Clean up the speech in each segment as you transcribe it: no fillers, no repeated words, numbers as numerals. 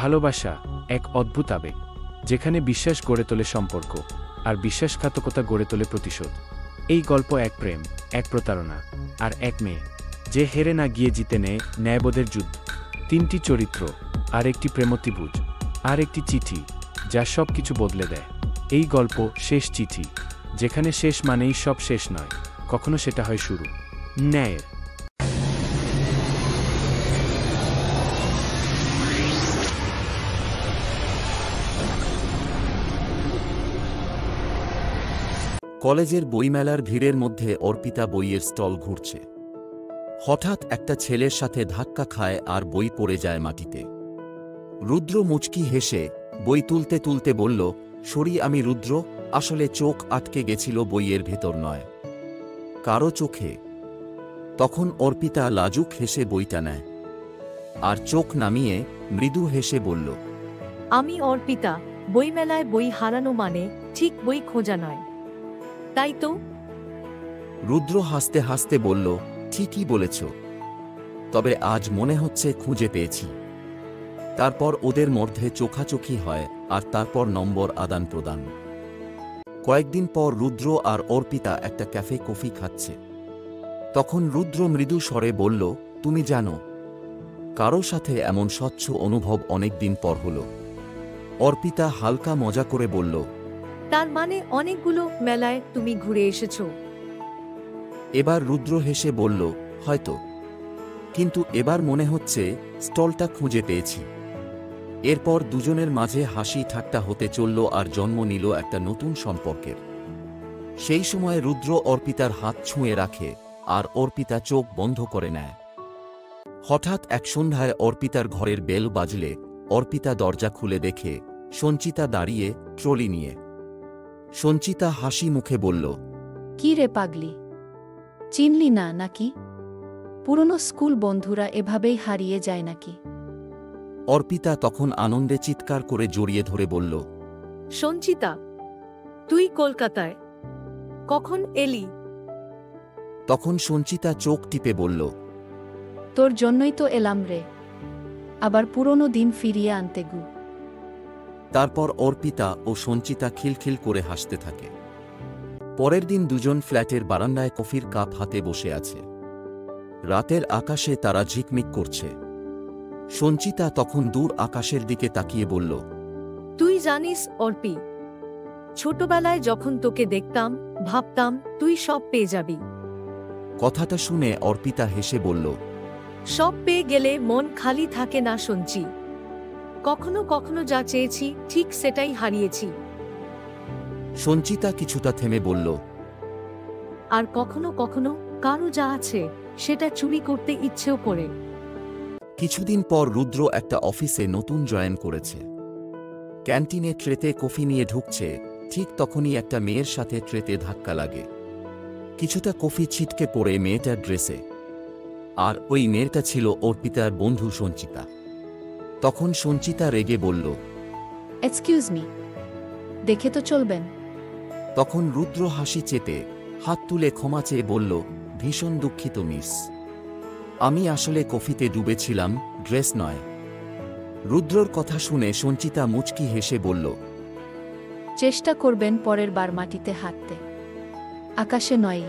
ভালোবাসা এক অদ্ভুত আবেগ, যেখানে বিশ্বাস গড়ে তোলে সম্পর্ক, আর বিশ্বাসঘাতকতা গড়ে তোলে প্রতিশোধ। এই গল্প এক প্রেম, এক প্রতারণা, আর এক মেয়ে যে হেরে না গিয়ে জিতে নেয় ন্যায়বোধের যুদ্ধ। তিনটি চরিত্র, আর একটি প্রেমত্রিভুজ, আর একটি চিঠি যা সব কিছু বদলে দেয়। এই গল্প শেষ চিঠি, যেখানে শেষ মানেই সব শেষ নয়, কখনো সেটা হয় শুরু ন্যায়ের। কলেজের বইমেলার ভিড়ের মধ্যে অর্পিতা বইয়ের স্টল ঘুরছে। হঠাৎ একটা ছেলের সাথে ধাক্কা খায় আর বই পড়ে যায় মাটিতে। রুদ্র মুচকি হেসে বই তুলতে তুলতে বলল, সরি আমি রুদ্র, আসলে চোখ আটকে গেছিল বইয়ের ভেতর নয়, কারো চোখে। তখন অর্পিতা লাজুক হেসে বইটা নেয় আর চোখ নামিয়ে মৃদু হেসে বলল, আমি অর্পিতা, বইমেলায় বই হারানো মানে ঠিক বই খোঁজা নয়, তাই তো? রুদ্র হাসতে হাসতে বলল, ঠিকই বলেছ, তবে আজ মনে হচ্ছে খুঁজে পেয়েছি। তারপর ওদের মধ্যে চোখাচোখি হয় আর তারপর নম্বর আদান প্রদান। কয়েকদিন পর রুদ্র আর অর্পিতা একটা ক্যাফে কফি খাচ্ছে। তখন রুদ্র মৃদু স্বরে বলল, তুমি জানো, কারো সাথে এমন স্বচ্ছ অনুভব অনেকদিন পর হলো। অর্পিতা হালকা মজা করে বলল, তার মানে অনেকগুলো মেলায় তুমি ঘুরে এসেছো? এবার রুদ্র হেসে বলল, হয়তো, কিন্তু এবার মনে হচ্ছে স্টলটা খুঁজে পেয়েছি। এরপর দুজনের মাঝে হাসি ঠাট্টা হতে চলল আর জন্ম নিল একটা নতুন সম্পর্কের। সেই সময় রুদ্র অর্পিতার হাত ছুঁয়ে রাখে আর অর্পিতা চোখ বন্ধ করে নেয়। হঠাৎ এক সন্ধ্যায় অর্পিতার ঘরের বেল বাজলে অর্পিতা দরজা খুলে দেখে সঞ্চিতা দাঁড়িয়ে ট্রলি নিয়ে। সঞ্চিতা হাসি মুখে বলল, কি রে পাগলি, চিনলি না নাকি? পুরনো স্কুল বন্ধুরা এভাবেই হারিয়ে যায় নাকি? অর্পিতা তখন আনন্দে চিৎকার করে জড়িয়ে ধরে বলল, সঞ্চিতা, তুই কলকাতায় কখন এলি? তখন সঞ্চিতা চোখ টিপে বলল, তোর জন্যই তো এলাম রে, আবার পুরনো দিন ফিরিয়ে আনতে গু। তারপর অর্পিতা ও সঞ্চিতা খিলখিল করে হাসতে থাকে। পরের দিন দুজন ফ্ল্যাটের বারান্দায় কফির কাপ হাতে বসে আছে। রাতের আকাশে তারা ঝিকমিক করছে। সঞ্চিতা তখন দূর আকাশের দিকে তাকিয়ে বলল, তুই জানিস অর্পি, ছোটবেলায় যখন তোকে দেখতাম ভাবতাম তুই সব পেয়ে যাবি। কথাটা শুনে অর্পিতা হেসে বলল, সব পেয়ে গেলে মন খালি থাকে না সঞ্চি, কখনো কখনো যা চেয়েছি ঠিক সেটাই হারিয়েছি। সঞ্চিতা কিছুটা থেমে বলল, আর কখনো কখনো কারো যা আছে সেটা চুরি করতে ইচ্ছেও করে। কিছুদিন পর রুদ্র একটা অফিসে নতুন জয়েন করেছে। ক্যান্টিনে ট্রেতে কফি নিয়ে ঢুকছে, ঠিক তখনই একটা মেয়ের সাথে ট্রেতে ধাক্কা লাগে। কিছুটা কফি ছিটকে পড়ে মেয়েটার ড্রেসে, আর ওই মেয়েটা ছিল অর্পিতার বন্ধু সঞ্চিতা। তখন সঞ্চিতা রেগে বলল, এক্সকিউজ মি, দেখে তো চলবেন। তখন রুদ্র হাসি চেপে হাত তুলে ক্ষমা চেয়ে বলল, ভীষণ দুঃখিত মিস, আমি আসলে কফিতে ডুবেছিলাম, ড্রেস নয়। রুদ্রর কথা শুনে সঞ্চিতা মুচকি হেসে বলল, চেষ্টা করবেন পরের বার মাটিতে হাঁটতে, আকাশে নয়।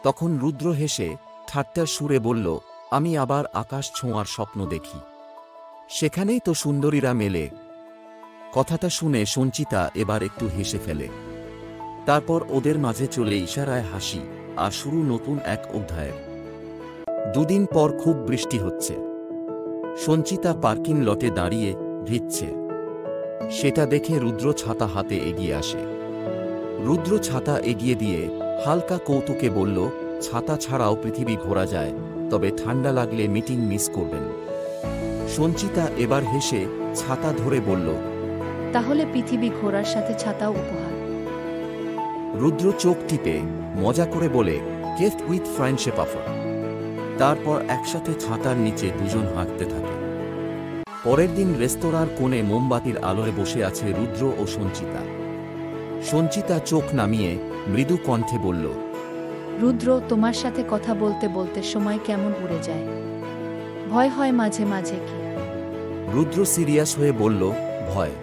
তখন রুদ্র হেসে ঠাট্টার সুরে বলল, আমি আবার আকাশ ছোঁয়ার স্বপ্ন দেখি, সেখানেই তো সুন্দরীরা মেলে। কথাটা শুনে সঞ্চিতা এবার একটু হেসে ফেলে। তারপর ওদের মাঝে চলে ইশারায় হাসি, আর শুরু নতুন এক অধ্যায়ের। দুদিন পর খুব বৃষ্টি হচ্ছে। সঞ্চিতা পার্কিং লটে দাঁড়িয়ে ভিজছে। সেটা দেখে রুদ্র ছাতা হাতে এগিয়ে আসে। রুদ্র ছাতা এগিয়ে দিয়ে হালকা কৌতুকে বলল, ছাতা ছাড়াও পৃথিবী ঘোরা যায়, তবে ঠান্ডা লাগলে মিটিং মিস করবেন। সঞ্চিতা এবার হেসে ছাতা ধরে বলল, তাহলে পৃথিবী ঘোরার সাথে ছাতাও উপহার। রুদ্র চোখ টিপে মজা করে বলে, গিফট উইথ ফ্রেন্ডশিপ অফার। তারপর একসাথে ছাতার নিচে দুজন হাঁটতে থাকে। পরের দিন রেস্তোরাঁর কোণে মোমবাতির আলোয় বসে আছে রুদ্র ও সঞ্চিতা। সঞ্চিতা চোখ নামিয়ে মৃদু কণ্ঠে বলল, রুদ্র, তোমার সাথে কথা বলতে বলতে সময় কেমন উড়ে যায়, ভয় হয় মাঝে মাঝে কি? রুদ্র সিরিয়াস হয়ে বলল, ভয়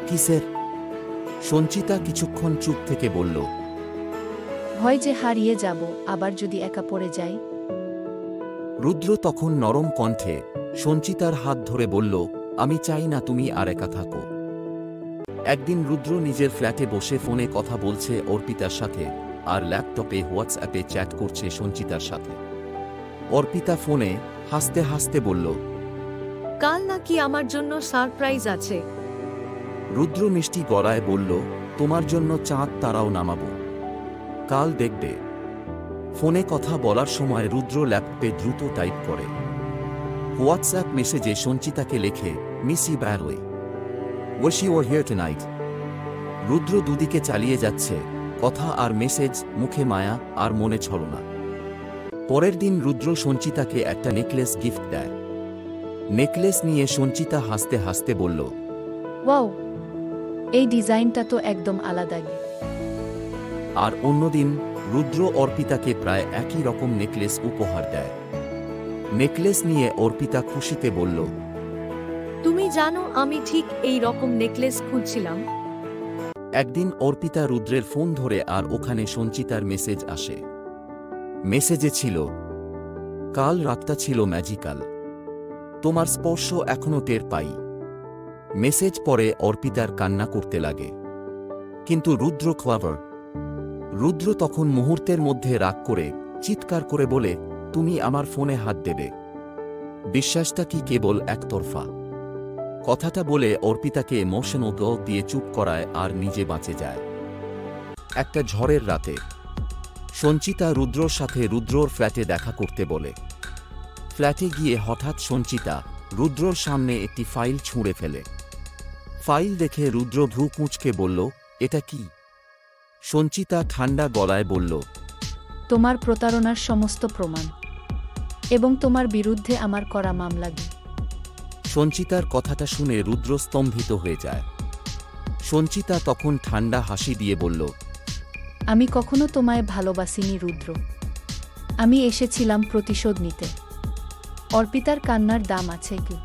কিসের? সঞ্চিতা কিছুক্ষণ চুপ থেকে বলল, ভয় যে হারিয়ে যাব, আবার যদি একা পড়ে যাই। রুদ্র তখন নরম কণ্ঠে সঞ্চিতার হাত ধরে বলল, আমি চাই না তুমি আর একা থাকো। একদিন রুদ্র নিজের ফ্ল্যাটে বসে ফোনে কথা বলছে অর্পিতার সাথে, আর ল্যাপটপে হোয়াটসঅ্যাপে চ্যাট করছে সঞ্চিতার সাথে। অর্পিতা ফোনে হাসতে হাসতে বলল, কাল নাকি আমার জন্য সারপ্রাইজ আছে। রুদ্র মিষ্টি গলায় বলল, তোমার জন্য চাঁদ তারাও নামাবো, কাল দেখবে। ফোনে কথা বলার সময় রুদ্র ল্যাপটপে দ্রুত টাইপ করে। হোয়াটসঅ্যাপ মেসেজে সঞ্চিতাকে লেখে, miss you badly, wish you were here tonight. Rudra দুদিকে চালিয়ে যাচ্ছে, কথা আর মেসেজ, মুখে মায়া আর মনে ছলনা। পরের দিন রুদ্র সঞ্চিতাকে একটা নেকলেস গিফট দেয়। নেকলেস নিয়ে সঞ্চিতা হাসতে হাসতে বলল, ওয়াও, এই ডিজাইনটা তো একদম আলাদাই। আর অন্যদিন রুদ্র অর্পিতাকে প্রায় একই রকম নেকলেস উপহার দেয়। নেকলেস নিয়ে অর্পিতা খুশিতে বলল, তুমি জানো আমি ঠিক এই রকম নেকলেস খুঁজছিলাম। একদিন অর্পিতা রুদ্রের ফোন ধরে, আর ওখানে সঞ্চিতার মেসেজ আসে। মেসেজে ছিল, কাল রাতটা ছিল ম্যাজিক্যাল, তোমার স্পর্শ এখনো টের পাই। মেসেজ পরে অর্পিতার কান্না করতে লাগে। কিন্তু রুদ্র ক্লাভার। রুদ্র তখন মুহূর্তের মধ্যে রাগ করে চিৎকার করে বলে, তুমি আমার ফোনে হাত দেবে? বিশ্বাসটা কি কেবল একতরফা? কথাটা বলে অর্পিতাকে ইমোশনাল দল দিয়ে চুপ করায় আর নিজে বাঁচে যায়। একটা ঝড়ের রাতে সঞ্চিতা রুদ্রর সাথে রুদ্রর ফ্ল্যাটে দেখা করতে বলে। ফ্ল্যাটে গিয়ে হঠাৎ সঞ্চিতা রুদ্রর সামনে একটি ফাইল ছুঁড়ে ফেলে। ফাইল দেখে রুদ্র ভ্রু কুঁচকে বলল, এটা কি? সঞ্চিতা ঠান্ডা গলায় বলল, তোমার প্রতারণার সমস্ত প্রমাণ, এবং তোমার বিরুদ্ধে আমার করা মামলা। সঞ্চিতার কথাটা শুনে রুদ্র স্তম্ভিত হয়ে যায়। সঞ্চিতা তখন ঠান্ডা হাসি দিয়ে বলল, আমি কখনো তোমায় ভালোবাসিনি রুদ্র, আমি এসেছিলাম প্রতিশোধ নিতে। অর্পিতার কান্নার দাম আছে কি?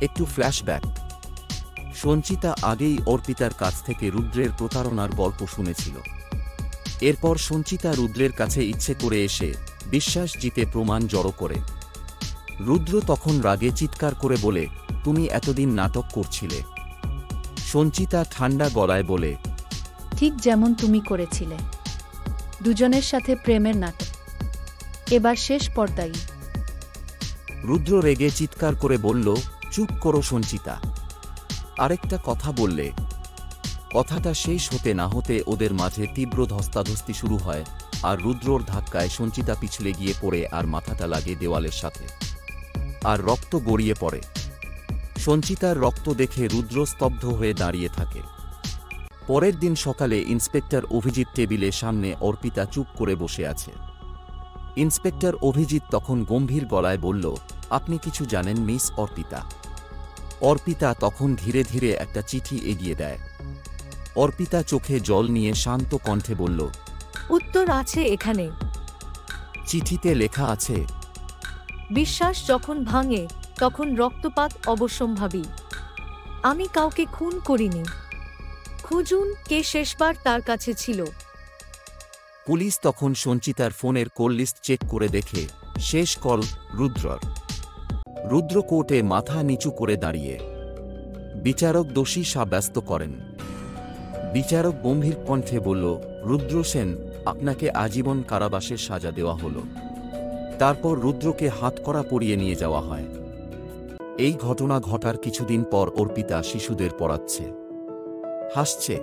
একটু ফ্ল্যাশব্যাক। সঞ্চিতা আগেই অর্পিতার কাছ থেকে রুদ্রের প্রতারণার গল্প শুনেছিল। এরপর সঞ্চিতা রুদ্রের কাছে ইচ্ছে করে এসে বিশ্বাস জিতে প্রমাণ জড়ো করে। রুদ্র তখন রাগে চিৎকার করে বলে, তুমি এতদিন নাটক করছিলে। সঞ্চিতা ঠান্ডা গলায় বলে, ঠিক যেমন তুমি করেছিলে, দুজনের সাথে প্রেমের নাটক, এবার শেষ পর্দায়। রুদ্র রেগে চিৎকার করে বলল, চুপ করো সঞ্চিতা, আরেকটা কথা বললে। কথাটা শেষ হতে না হতে ওদের মাঝে তীব্র ধস্তাধস্তি শুরু হয়, আর রুদ্রর ধাক্কায় সঞ্চিতা পিছলে গিয়ে পড়ে আর মাথাটা লাগে দেওয়ালের সাথে, আর রক্ত গড়িয়ে পড়ে। সঞ্চিতার রক্ত দেখে রুদ্র স্তব্ধ হয়ে দাঁড়িয়ে থাকে। পরের দিন সকালে ইন্সপেক্টর অভিজিৎ টেবিলের সামনে অর্পিতা চুপ করে বসে আছে। ইন্সপেক্টর অভিজিৎ তখন গম্ভীর গলায় বলল, আপনি কিছু জানেন মিস অর্পিতা? অর্পিতা তখন ধীরে ধীরে একটা চিঠি এগিয়ে দেয়। অর্পিতা চোখে জল নিয়ে শান্ত কণ্ঠে বলল, উত্তর আছে এখানে। চিঠিতে লেখা আছে, বিশ্বাস যখন ভাঙে তখন রক্তপাত অবশ্যম্ভাবী। আমি কাউকে খুন করিনি। খুঁজুন কে শেষবার তার কাছে ছিল। পুলিশ তখন সঞ্চিতার ফোনের কল লিস্ট চেক করে দেখে শেষ কল রুদ্রর। রুদ্র কোর্টে মাথা নিচু করে দাঁড়িয়ে। বিচারক দোষী সাব্যস্ত করেন। বিচারক গম্ভীর কণ্ঠে বলল, রুদ্র সেন, আপনাকে আজীবন কারাবাসের সাজা দেওয়া হল। তারপর রুদ্রকে হাতকড়া পরিয়ে নিয়ে যাওয়া হয়। এই ঘটনা ঘটার কিছুদিন পর অর্পিতা শিশুদের পড়াচ্ছে, হাসছে।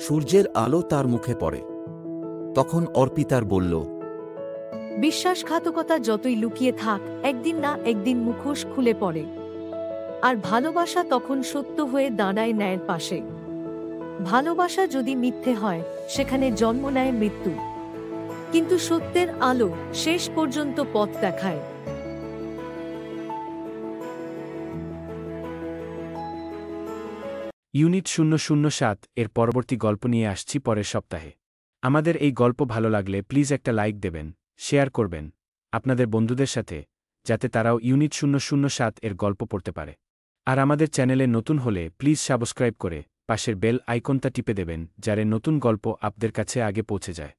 সূর্যের আলো তার মুখে পড়ে। তখন অর্পিতার বলল, বিশ্বাসঘাতকতা যতই লুকিয়ে থাক, একদিন না একদিন মুখোশ খুলে পড়ে। আর ভালোবাসা তখন সত্য হয়ে দাঁড়ায় ন্যায়ের পাশে। ভালোবাসা যদি মিথ্যে হয়, সেখানে জন্ম নেয় মৃত্যু। কিন্তু সত্যের আলো শেষ পর্যন্ত পথ দেখায়। ইউনিট 007 এর পরবর্তী গল্প নিয়ে আসছি পরের সপ্তাহে। আমাদের এই গল্প ভালো লাগলে প্লিজ একটা লাইক দেবেন, শেয়ার করবেন আপনাদের বন্ধুদের সাথে, যাতে তারাও ইউনিট 007 এর গল্প পড়তে পারে। আর আমাদের চ্যানেলে নতুন হলে প্লিজ সাবস্ক্রাইব করে পাশের বেল আইকনটা টিপে দেবেন, যাতে নতুন গল্প আপনাদের কাছে আগে পৌঁছে যায়।